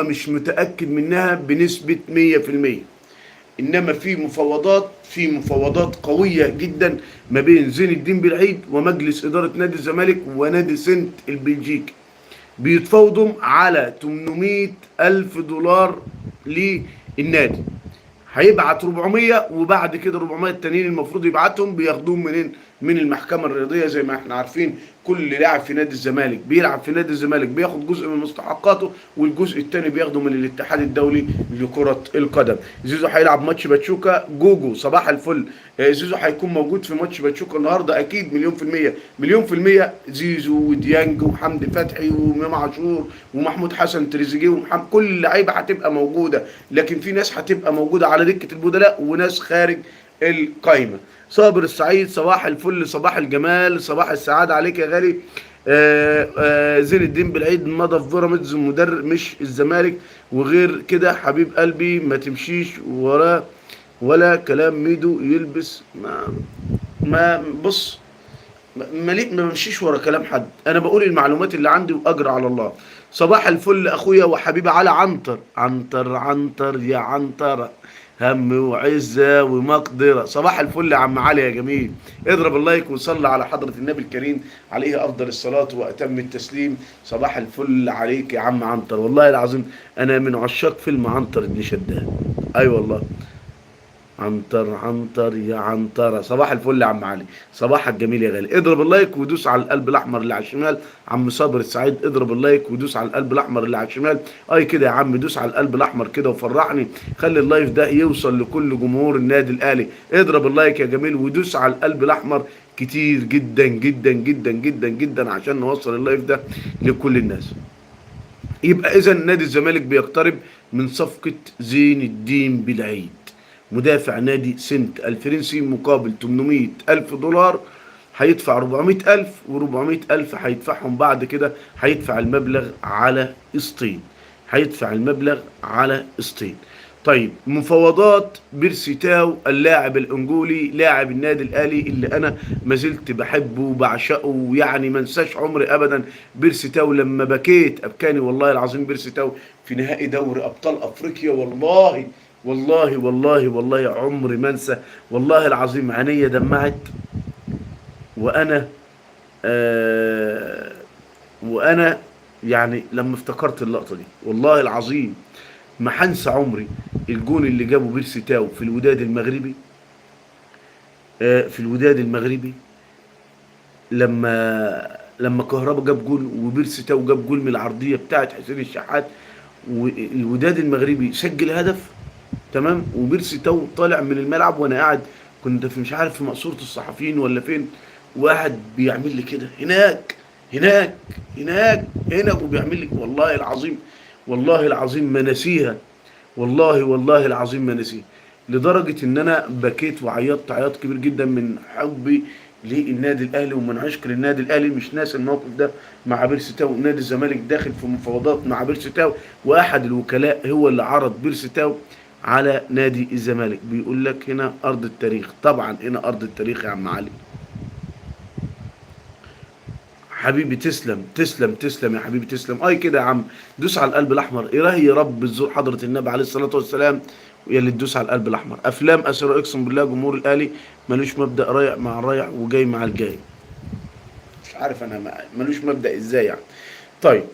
مش متأكد منها بنسبة 100%. انما في مفاوضات قويه جدا ما بين زين الدين بالعيد ومجلس اداره نادي الزمالك ونادي سنت البلجيكي. بيتفاوضوا على 800 الف دولار للنادي. هيبعت 400 وبعد كده 400 التانيين المفروض يبعتهم بياخدوهم منين؟ من المحكمه الرياضيه. زي ما احنا عارفين كل لاعب في نادي الزمالك بيلعب في نادي الزمالك بياخد جزء من مستحقاته، والجزء الثاني بياخده من الاتحاد الدولي لكره القدم. زيزو هيلعب ماتش باتشوكا. جوجو صباح الفل. زيزو هيكون موجود في ماتش باتشوكا النهارده اكيد مليون في المية. مليون في المية زيزو وديانج وحمدي فتحي وامام عاشور ومحمود حسن تريزيجيه ومحمد كل اللعيبه هتبقى موجوده، لكن في ناس هتبقى موجوده على دكه البدلاء وناس خارج القايمه. صابر السعيد صباح الفل صباح الجمال صباح السعاده عليك يا غالي. زين الدين بالعيد مضى في بيراميدز مدرب مش الزمالك، وغير كده حبيب قلبي ما تمشيش وراه ولا كلام ميدو يلبس. ما بص، ما بمشيش ورا كلام حد، انا بقول المعلومات اللي عندي واجرى على الله. صباح الفل اخويا وحبيبي على عنتر. عنتر يا عنتر، هم وعزه ومقدره. صباح الفل يا عم علي يا جميل. اضرب اللايك وصلي على حضره النبي الكريم عليه افضل الصلاه واتم التسليم. صباح الفل عليك يا عم عنتر، والله العظيم انا من عشاق فيلم عنتر بن شداد. اي والله. عنتر يا عنترة. صباح الفل يا عم علي. صباحك جميل يا غالي. اضرب اللايك ودوس على القلب الاحمر اللي على الشمال. عم صابر السعيد اضرب اللايك ودوس على القلب الاحمر اللي على الشمال. اي كده يا عم، دوس على القلب الاحمر كده وفرحني. خلي اللايف ده يوصل لكل جمهور النادي الاهلي. اضرب اللايك يا جميل ودوس على القلب الاحمر كتير جدا جدا جدا جدا جدا عشان نوصل اللايف ده لكل الناس. يبقى اذا نادي الزمالك بيقترب من صفقة زين الدين بالعيد مدافع نادي سنت الفرنسي مقابل 800 ألف دولار. هيدفع 400 ألف و400 ألف هيدفعهم بعد كده. هيدفع المبلغ على قسطين. هيدفع المبلغ على قسطين. طيب مفاوضات بيرسي تاو اللاعب الانجولي لاعب النادي الاهلي اللي انا ما زلت بحبه وبعشقه، يعني ما انساش عمري ابدا بيرسي تاو. لما بكيت ابكاني والله العظيم بيرسي تاو في نهائي دوري ابطال افريقيا، والله عمري ما انسى. والله العظيم عينيا دمعت وانا وانا يعني لما افتكرت اللقطه دي والله العظيم ما هنسى عمري. الجون اللي جابه بيرسي تاو في الوداد المغربي، في الوداد المغربي لما كهربا جاب جول وبيرسي تاو جاب جول من العرضيه بتاعت حسين الشحات، والوداد المغربي سجل هدف تمام، وبيرسي تاو طالع من الملعب وانا قاعد كنت في مش عارف في مقصوره الصحفيين ولا فين، واحد بيعمل لي كده هناك وبيعمل لي والله العظيم ما نسيها. والله العظيم ما نسيها، لدرجه ان انا بكيت وعيطت عياط كبير جدا من حبي للنادي الاهلي ومن عشق للنادي الاهلي. مش ناسي الموقف ده مع بيرسي تاو. نادي الزمالك داخل في مفاوضات مع بيرسي تاو، واحد الوكلاء هو اللي عرض بيرسي تاو على نادي الزمالك. بيقول لك هنا ارض التاريخ. طبعا هنا ارض التاريخ يا عم علي حبيبي. تسلم يا حبيبي تسلم. اي كده يا عم، دوس على القلب الاحمر. الهي يا رب تزور حضره النبي عليه الصلاه والسلام ويا اللي تدوس على القلب الاحمر. افلام اسره اقسم بالله جمهور الاهلي ملوش مبدا، رايح مع الرايح وجاي مع الجاي. مش عارف انا ملوش مبدا ازاي يعني. طيب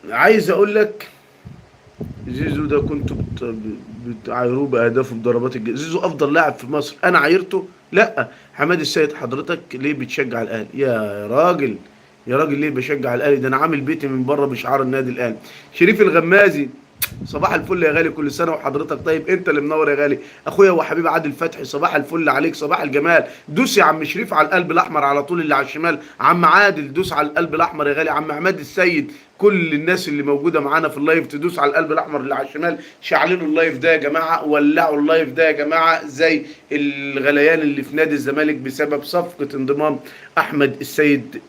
عايز اقول لك زيزو ده كنتوا بتعايروه باهدافه بضربات الجزاء. زيزو افضل لاعب في مصر، انا عايرته؟ لا. حماد السيد حضرتك ليه بتشجع الاهلي يا راجل؟ يا راجل ليه بشجع الاهلي؟ ده انا عامل بيتي من بره بشعار النادي الاهلي. شريف الغمازي صباح الفل يا غالي، كل سنه وحضرتك طيب. انت اللي منور يا غالي. اخويا وحبيبي عادل فتحي صباح الفل عليك صباح الجمال. دوس يا عم شريف على القلب الاحمر على طول اللي على الشمال. عم عادل دوس على القلب الاحمر يا غالي. عم عماد السيد، كل الناس اللي موجوده معانا في اللايف تدوس على القلب الاحمر اللي على الشمال. شعللوا اللايف ده يا جماعه، ولعوا اللايف ده يا جماعه زي الغليان اللي في نادي الزمالك بسبب صفقه انضمام احمد السيد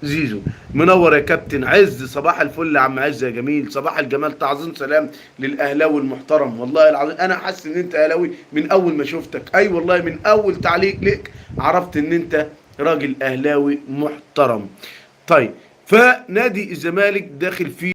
زيزو. منور يا كابتن عز. صباح الفل يا عم عز يا جميل. صباح الجمال. تعظيم سلام للاهلاوي المحترم. والله العظيم انا حاسس ان انت اهلاوي من اول ما شفتك. اي والله من اول تعليق لك عرفت ان انت راجل اهلاوي محترم. طيب فنادي الزمالك داخل فيه